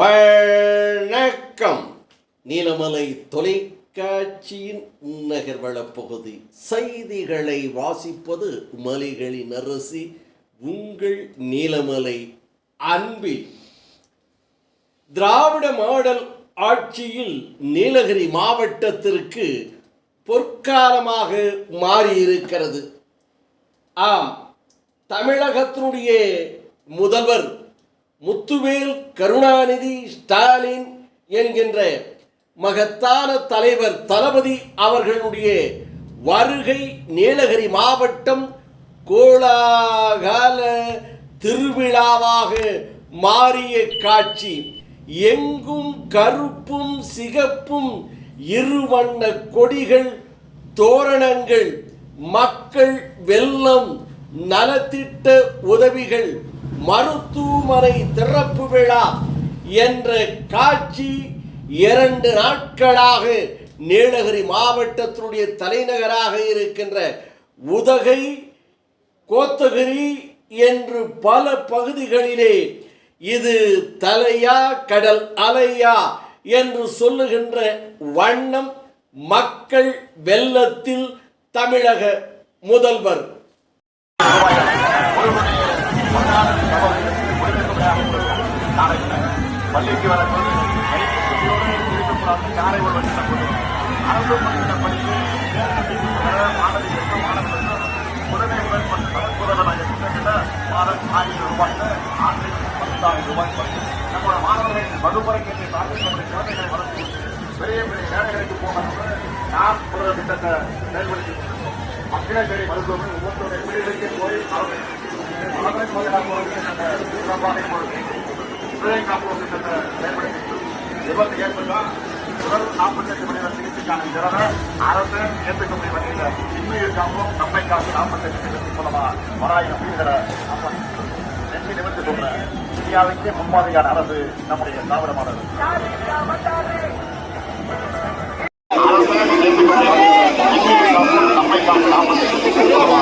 வணக்கம். நீலமலை தொலைக்காட்சியின் நகர்வள பகுதி செய்திகளை வாசிப்பது மலைகளின் அரசி உங்கள் நீலமலை அன்பில். திராவிட மாடல் ஆட்சியில் நீலகிரி மாவட்டத்திற்கு பொற்காலமாக மாறியிருக்கிறது. ஆம், தமிழகத்தினுடைய முதல்வர் முத்துவேல் கருணாநிதி ஸ்டாலின் என்கின்ற மகத்தான தலைவர் தளபதி அவர்களுடைய வருகை நீலகிரி மாவட்டம் கோலாகல திருவிழாவாக மாறிய காட்சி. எங்கும் கருப்பும் சிகப்பும் இருவண்ண கொடிகள், தோரணங்கள், மக்கள் வெள்ளம், நலத்திட்ட உதவிகள், மருத்துவமனை திறப்பு விழா என்ற காட்சி 2 நாட்களாக நீலகிரி மாவட்டத்தினுடைய தலைநகராக இருக்கின்ற உதகை, கோத்தகிரி என்று பல பகுதிகளிலே இது தலையா கடல் அலையா என்று சொல்லுகின்ற வண்ணம் மக்கள் வெள்ளத்தில் தமிழக முதல்வர் பள்ளிக்கு வரும்போது காலை ஒரு வருஷம் அரசு பள்ளியில் படித்து மாணவிகளுக்கும் மாணவர்களுக்கும் உடனே முதல்வராக மாதம் 1000 ரூபாய்க்கு ஆண்டுக்கு 10,000 ரூபாய் நம்மளோட மாணவர்கள் வகுப்பறைக்கு பார்த்து நம்முடைய குழந்தைகளை வளர்த்து பெரிய பெரிய வேலைகளுக்கு போகணும். நாம் ஒரு திட்டத்தை செயல்படுத்தி மக்களை பெரிய மருத்துவமனை ஒவ்வொருத்தருடைய வீடுகளுக்கே போய் காப்போம் திட்டத்தை செயல்படுத்தி விபத்து ஏற்பட்டால் முதல் 48 மணி நேரம் சிகிச்சைக்கான திறனை அரசு ஏற்றுக்கக்கூடிய வகையில் இன்னுயிர் காப்போம் நம்மை காப்பு 48 லட்சம் மூலமா 1000 வீடுகளை நெற்றி நிமிர்த்து சொல்ற இந்தியாவுக்கே முன்மாதிரியான அரசு நம்முடைய திராவிட மாடல். நம்மை காப்பு 48 லட்சம் மூலமா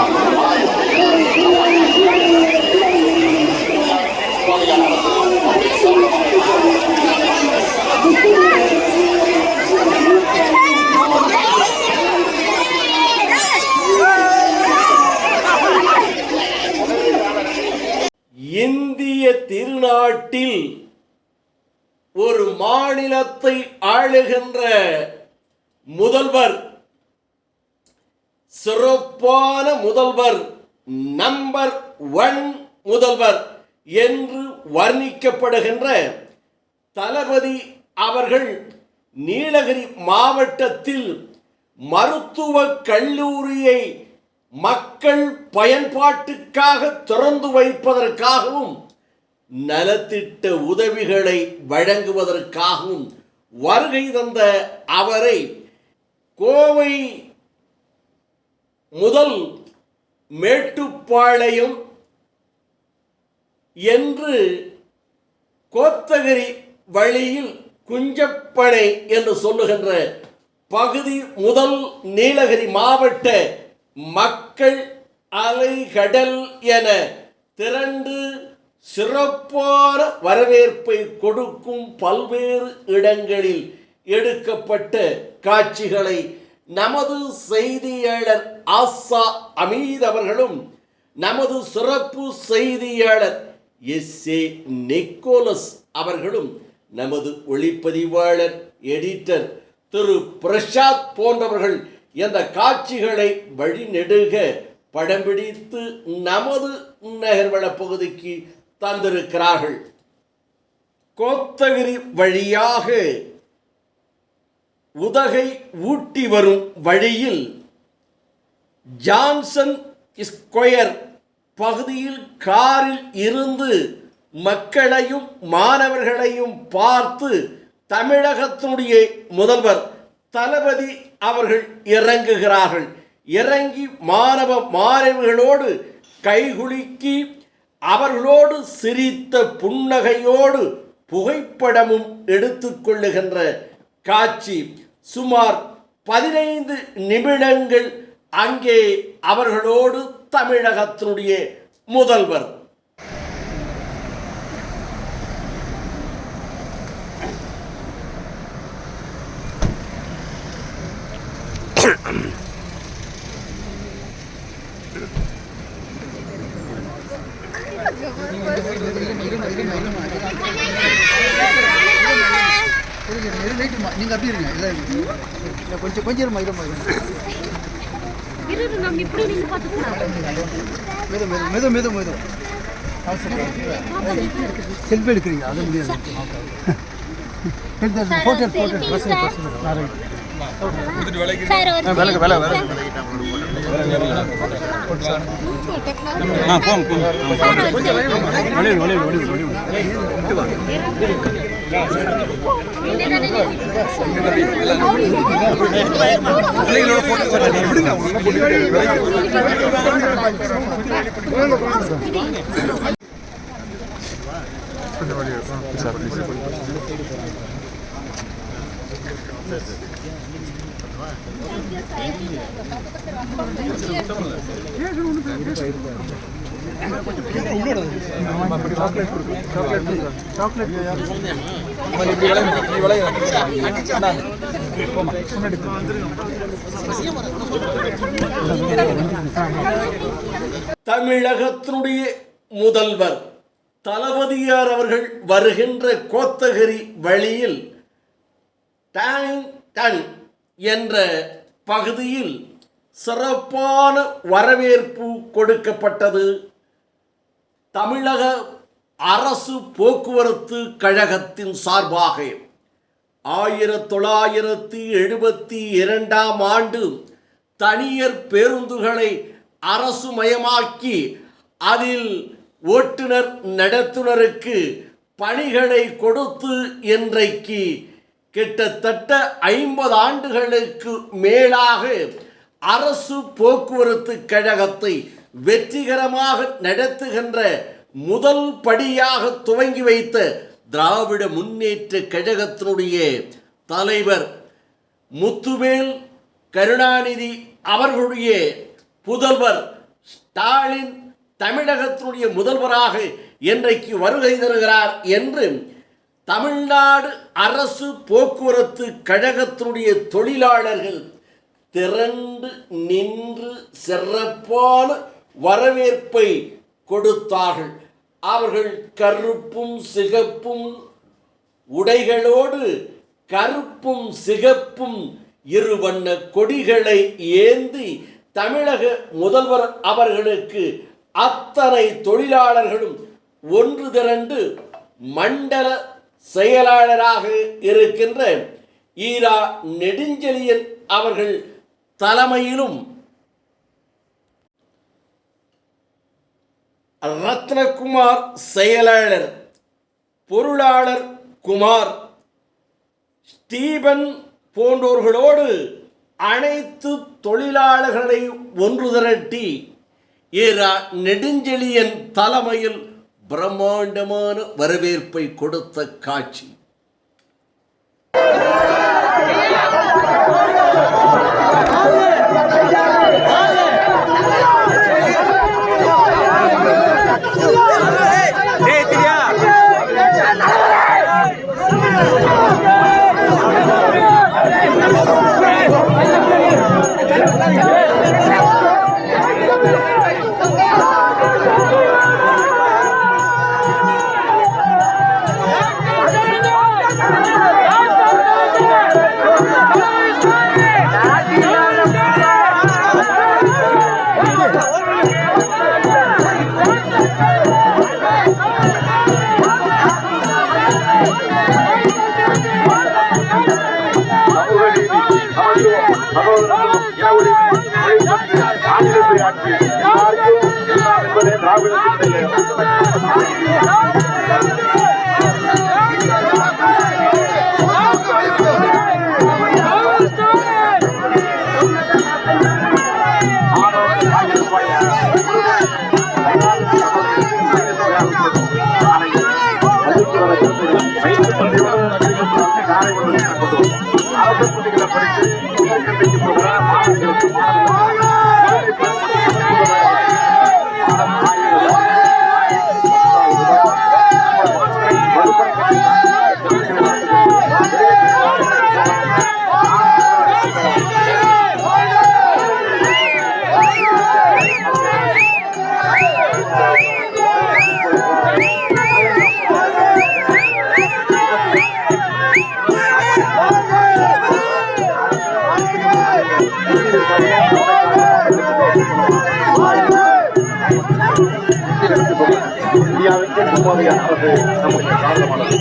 இந்திய திருநாட்டில் ஒரு மாநிலத்தை ஆளுகின்ற முதல்வர், சிறப்பான முதல்வர், நம்பர் 1 முதல்வர் என்று வர்ணிக்கப்படுகின்ற தளபதி அவர்கள் நீலகிரி மாவட்டத்தில் மருத்துவக் கல்லூரியை மக்கள் பயன்பாட்டுக்காக திறந்து வைப்பதற்காகவும் நலத்திட்ட உதவிகளை வழங்குவதற்காகவும் வருகை தந்த அவரை கோவை முதல் மேட்டுப்பாளையம் என்று கோத்தகிரி வழியில் குஞ்சப்பனை என்று சொல்லுகின்ற பகுதி முதல் நீலகிரி மாவட்ட மக்கள் அலைகடல் என திரண்டு சிறப்பான வரவேற்பை கொடுக்கும் பல்வேறு இடங்களில் எடுக்கப்பட்ட காட்சிகளை நமது செய்தியாளர் ஆசா அமீத் அவர்களும் நமது சிறப்பு செய்தியாளர் எஸ்.ஏ. நிக்கோலஸ் அவர்களும் நமது ஒளிப்பதிவாளர் எடிட்டர் திரு பிரசாத் போன்றவர்கள் இந்த காட்சிகளை வழிநெடுக படம் பிடித்து நமது நகர்வள பகுதிக்கு தந்திருக்கிறார்கள். கோத்தகிரி வழியாக உதகை ஊட்டி வரும் வழியில் ஜான்சன் ஸ்கொயர் பகுதியில் காரில் இருந்து மக்களையும் மாணவர்களையும் பார்த்து தமிழகத்தினுடைய முதல்வர் தளபதி அவர்கள் இறங்குகிறார்கள். இறங்கி மாணவர்களோடு கைகுலுக்கி அவர்களோடு சிரித்த புன்னகையோடு புகைப்படமும் எடுத்துக்கொள்ளுகின்ற காட்சி. சுமார் 15 நிமிடங்கள் அங்கே அவர்களோடு தமிழகத்தினுடைய முதல்வர் நீங்க அப்படி இருங்க, கொஞ்சம் கொஞ்சம் இருமா இருமா மெது மெது மெது செல்ஃபி எடுக்கிறீங்க, அது முடியாது. போட்டோ தமிழகத்தினுடைய முதல்வர் தளபதியார் அவர்கள் வருகின்ற கோத்தகிரி வழியில் டன் என்ற பகுதியில் சிறப்பான வரவேற்பு கொடுக்கப்பட்டது. தமிழக அரசு போக்குவரத்து கழகத்தின் சார்பாக 1972ஆம் ஆண்டு தனியார் பேருந்துகளை அரசு மயமாக்கி அதில் ஓட்டுநர் நடத்துனருக்கு பணிகளை கொடுத்து இன்றைக்கு கிட்டத்தட்ட 50 ஆண்டுகளுக்கு மேலாக அரசு போக்குவரத்து கழகத்தை வெற்றிகரமாக நடத்துகின்ற முதல் படியாக துவங்கி வைத்த திராவிட முன்னேற்ற கழகத்தினுடைய தலைவர் முத்துவேல் கருணாநிதி அவர்களுடைய புதல்வர் ஸ்டாலின் தமிழகத்தினுடைய முதல்வராக இன்றைக்கு வருகை தருகிறார் என்று தமிழ்நாடு அரசு போக்குவரத்து கழகத்தினுடைய தொழிலாளர்கள் திரண்டு நின்று சிறப்பான வரவேற்பை கொடுத்தார்கள். அவர்கள் கருப்பும் சிகப்பும் உடைகளோடு கருப்பும் சிகப்பும் இருவண்ண கொடிகளை ஏந்தி தமிழக முதல்வர் அவர்களுக்கு அத்தனை தொழிலாளர்களும் ஒன்று திரண்டு மண்டல செயலாளராக இருக்கின்ற ஈரா நெடுஞ்செழியன் அவர்கள் தலைமையிலும் ரத்னகுமார் செயலாளர், பொருளாளர் குமார், ஸ்டீபன் போன்றோர்களோடு அனைத்து தொழிலாளர்களை ஒன்று திரட்டி ஈரா நெடுஞ்செழியன் தலைமையில் பிரம்மாண்டமான வரவேற்பை கொடுத்த காட்சி. முன்னெடுத்துக் கொள்ளும் இந்தியாவுக்கு மும்மொழியான அரசு நம்முடைய காரணமானது.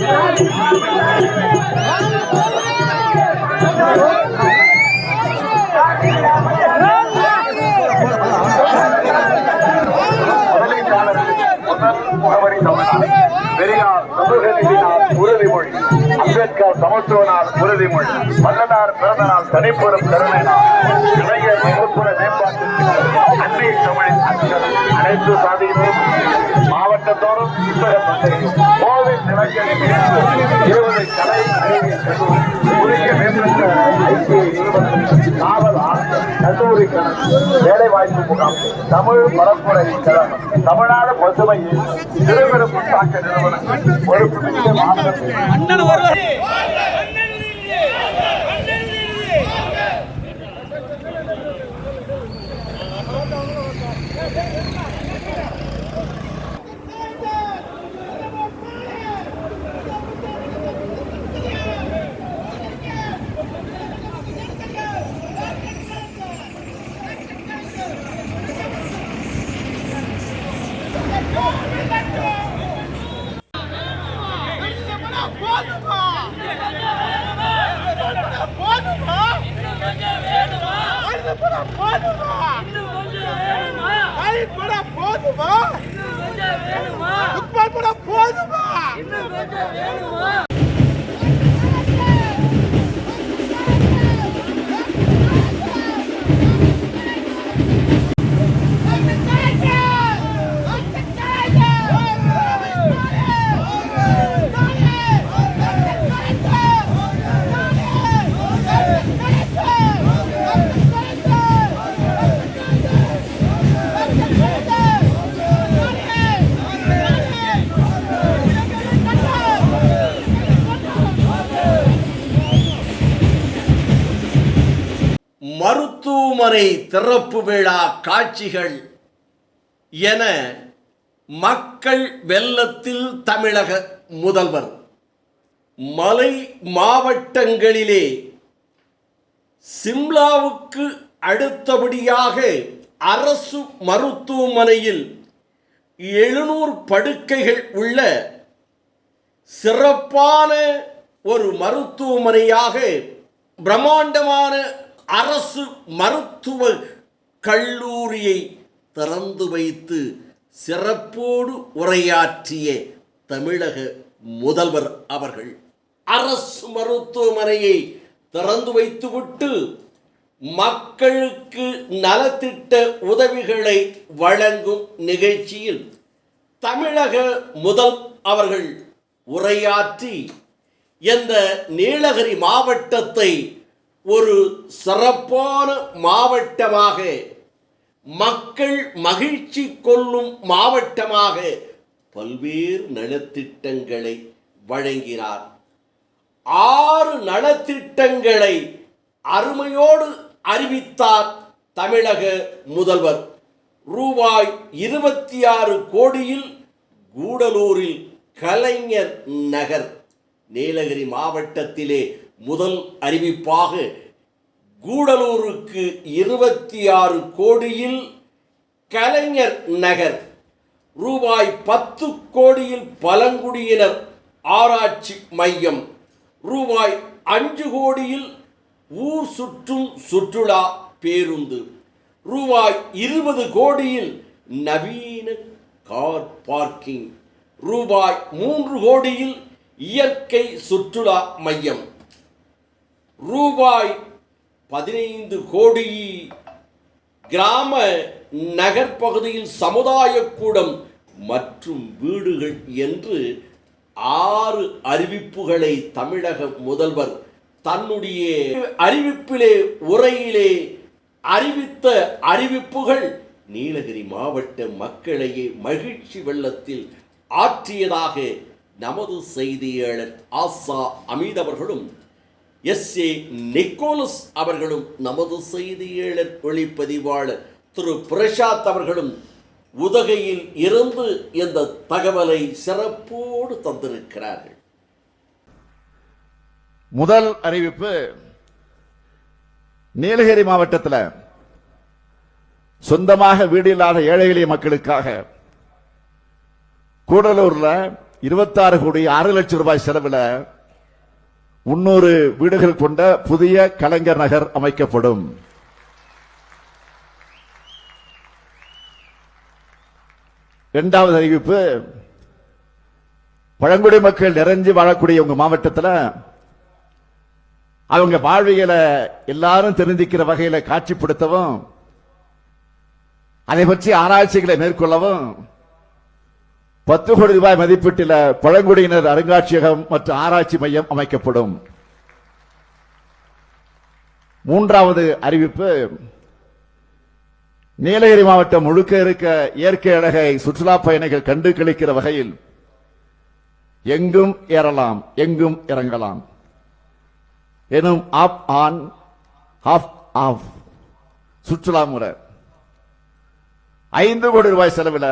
முகவரி தமிழ்நாடு, பெரியார் சமூகநீதினார் உறுதிமொழி, அம்பேத்கர் சமத்துவனார் உறுதிமொழி, வல்லனார் பிறந்த நாள் தனிப்பெரும் கருணை நாள், இளைஞர் நகர்ப்புற மேம்பாட்டிற்கு அன்னை தமிழின் அச்சல், அனைத்து சாதியினரும் மாவட்டத்தோறும் புத்தக சந்தை, கோவில் நிலங்களில் 20 கலை அறிவியல் கல்லூரி, புதிய மேம்பட்ட ஐக்கிய நிறுவனம், நாவல் ஆசிரியர் கல்லூரி கணக்கு, வேலைவாய்ப்பு முகாம், தமிழ் பரப்புரை கழகம், தமிழ்நாடு பசுமை திருவிழம் தாக்க நிறுவனங்கள் பொறுப்பு மிக்க மாநில மருத்துவமனை திறப்பு விழா காட்சிகள் என மக்கள் வெள்ளத்தில் தமிழக முதல்வர். மலை மாவட்டங்களிலே சிம்லாவுக்கு அடுத்தபடியாக அரசு மருத்துவமனையில் 700 படுக்கைகள் உள்ள சிறப்பான ஒரு மருத்துவமனையாக பிரம்மாண்டமான அரசு மருத்துவ கல்லூரியை திறந்து வைத்து சிறப்போடு உரையாற்றிய தமிழக முதல்வர் அவர்கள் அரசு மருத்துவமனையை திறந்து வைத்துவிட்டு மக்களுக்கு நலத்திட்ட உதவிகளை வழங்கும் நிகழ்ச்சியில் தமிழக முதல் அவர்கள் உரையாற்றி இந்த நீலகிரி மாவட்டத்தை ஒரு சிறப்பான மாவட்டமாக, மக்கள் மகிழ்ச்சி கொள்ளும் மாவட்டமாக பல்வேறு நலத்திட்டங்களை வழங்கினார். 6 நலத்திட்டங்களை அருமையோடு அறிவித்தார் தமிழக முதல்வர். ரூபாய் 26 கோடியில் கூடலூரில் கலைஞர் நகர், நீலகிரி மாவட்டத்திலே முதல் அறிவிப்பாக கூடலூருக்கு 26 கோடியில் கலைஞர் நகர், ரூபாய் 10 கோடியில் பழங்குடியினர் ஆராய்ச்சி மையம், ரூபாய் 5 கோடியில் ஊர் சுற்றும் சுற்றுலா பேருந்து, ரூபாய் 20 கோடியில் நவீன கார் பார்க்கிங், ரூபாய் 3 கோடியில் இயற்கை சுற்றுலா மையம், ரூபாய் 15 கோடி கிராம நகர்ப்பகுதியில் சமுதாய கூடம் மற்றும் வீடுகள் என்று 6 அறிவிப்புகளை தமிழக முதல்வர் தன்னுடைய அறிவிப்பிலே உரையிலே அறிவித்த அறிவிப்புகள் நீலகிரி மாவட்ட மக்களையே மகிழ்ச்சி வெள்ளத்தில் ஆற்றியதாக நமது செய்தியாளர் ஆசா அமீத் அவர்களும் எஸ்.ஏ. நிக்கோலஸ் அவர்களும் நமது செய்தியாளர் ஒளிப்பதிவாளர் திரு பிரசாத் அவர்களும் உதகையில் இருந்து இந்த தகவலை சிறப்போடு தந்திருக்கிறார்கள். முதல் அறிவிப்பு, நீலகிரி மாவட்டத்தில் சொந்தமாக வீடு இல்லாத ஏழை எளிய மக்களுக்காக கூடலூர்ல 26 கோடி 6 லட்சம் ரூபாய் செலவில் 300 வீடுகள் கொண்ட புதிய கலைஞர் நகர் அமைக்கப்படும். இரண்டாவது அறிவிப்பு, பழங்குடி மக்கள் நிறைஞ்சு வாழக்கூடிய உங்க மாவட்டத்தில் அவங்க வாழ்வியல எல்லாரும் தெரிஞ்சுக்கிற வகையில காட்சிப்படுத்தவும், அதை பற்றி ஆராய்ச்சிகளை மேற்கொள்ளவும் 10 கோடி ரூபாய் மதிப்பீட்டில் பழங்குடியினர் அருங்காட்சியகம் மற்றும் ஆராய்ச்சி மையம் அமைக்கப்படும். மூன்றாவது அறிவிப்பு, நீலகிரி மாவட்டம் முழுக்க இருக்க இயற்கை அழகை சுற்றுலா பயணிகள் கண்டு கழிக்கிற வகையில் எங்கும் ஏறலாம் எங்கும் இறங்கலாம் எனும் ஆப் ஆன் ஆஃப் ஆஃப் சுற்றுலா முறை 5 கோடி ரூபாய் செலவில்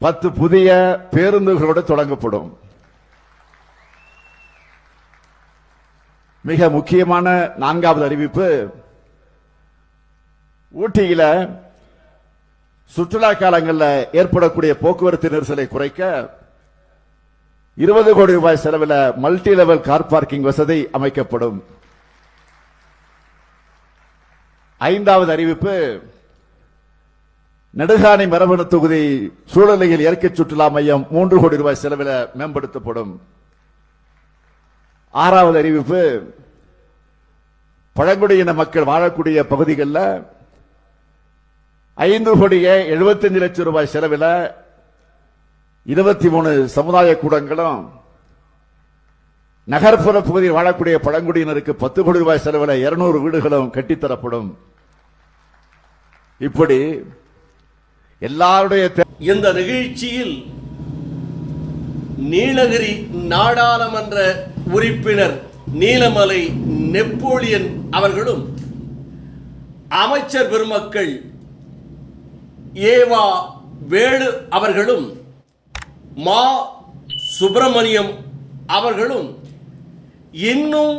10 புதிய பேருந்துகளோடு தொடங்கப்படும். மிக முக்கியமான 4வது அறிவிப்பு, ஊட்டியில சுற்றுலா காலங்களில் ஏற்படக்கூடிய போக்குவரத்து நெரிசலை குறைக்க 20 கோடி ரூபாய் செலவில் மல்டி லெவல் கார் பார்க்கிங் வசதி அமைக்கப்படும். 5வது அறிவிப்பு, நெடுகாணி மரபணு தொகுதி சூழலியல் இயற்கை சுற்றுலா மையம் 3 கோடி ரூபாய் செலவில் மேம்படுத்தப்படும். 6வது அறிவிப்பு, பழங்குடியின மக்கள் வாழக்கூடிய பகுதிகளில் 5 கோடியே 75 லட்சம் ரூபாய் செலவில் 23 சமுதாய கூடங்களும், நகர்ப்புற பகுதியில் வாழக்கூடிய பழங்குடியினருக்கு 10 கோடி ரூபாய் செலவில் 200 வீடுகளும் கட்டித்தரப்படும். இப்படி எல்லாருடைய இந்த நிகழ்ச்சியில் நீலகிரி நாடாளுமன்ற உறுப்பினர் நீலமலை நெப்போலியன் அவர்களும், அமைச்சர் பெருமக்கள் ஏவா வேலு அவர்களும், மா சுப்பிரமணியம் அவர்களும், இன்னும்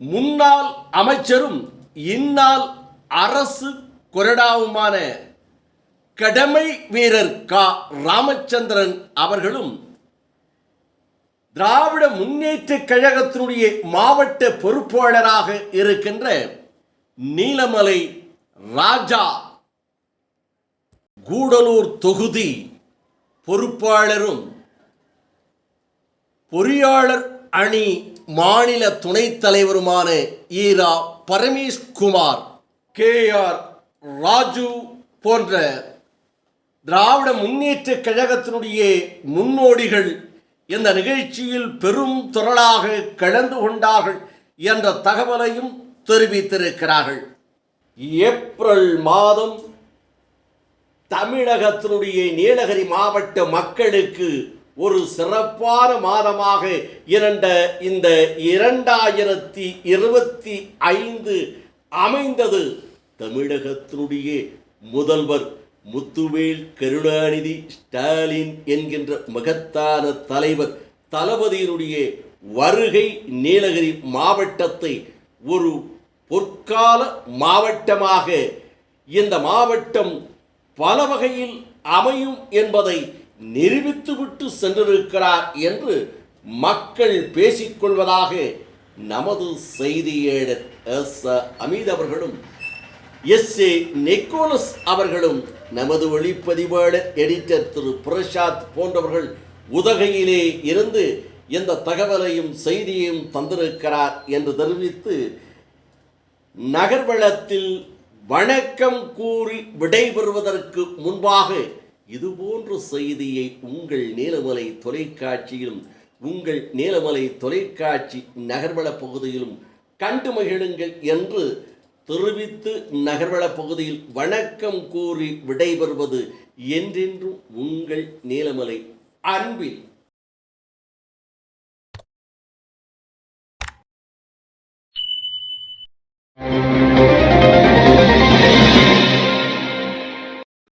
முன்னாள் அமைச்சரும் இந்நாள் அரசு கொறடாவுமான கடமை வீரர் க ராமச்சந்திரன் அவர்களும், திராவிட முன்னேற்ற கழகத்தினுடைய மாவட்ட பொறுப்பாளராக இருக்கின்ற நீலமலை ராஜா, கூடலூர் தொகுதி பொறுப்பாளரும் பொறியாளர் அணி மாநில துணைத் தலைவருமான ஈரா பரமேஷ்குமார், KR ராஜு போன்ற திராவிட முன்னேற்ற கழகத்தினுடைய முன்னோடிகள் இந்த நிகழ்ச்சியில் பெரும் திரளாக கலந்து கொண்டார்கள் என்ற தகவலையும் தெரிவித்திருக்கிறார்கள். ஏப்ரல் மாதம் தமிழகத்தினுடைய நீலகிரி மாவட்ட மக்களுக்கு ஒரு சிறப்பான மாதமாக இந்த 2025 அமைந்தது. தமிழகத்தினுடைய முதல்வர் முத்துவேல் கருணாநிதி ஸ்டாலின் என்கின்ற மகத்தான தலைவர் தளபதியினுடைய வருகை நீலகிரி மாவட்டத்தை ஒரு பொற்கால மாவட்டமாக இந்த மாவட்டம் பல வகையில் அமையும் என்பதை நிரூபித்துவிட்டு சென்றிருக்கிறார் என்று மக்கள் பேசிக்கொள்வதாக நமது செய்தியாளர் அமீத் அவர்களும் SA நிக்கோலஸ் அவர்களும் நமது ஒளிப்பதிவாளர் எடிட்டர் திரு பிரசாத் போன்றவர்கள் உதகையிலே இருந்து இந்த தகவலையும் செய்தியையும் தந்திருக்கிறார் என்று தெரிவித்து நகர்வளத்தில் வணக்கம் கூறி விடைபெறுவதற்கு முன்பாக இதுபோன்ற செய்தியை உங்கள் நீலமலை தொலைக்காட்சியிலும் உங்கள் நீலமலை தொலைக்காட்சி நகர்வள பகுதியிலும் கண்டு மகிழுங்கள் என்று தெரிவித்து நகர்வள பகுதியில் வணக்கம் கூறி விடைபெறுவது என்றென்றும் உங்கள் நீலமலை அன்பில்.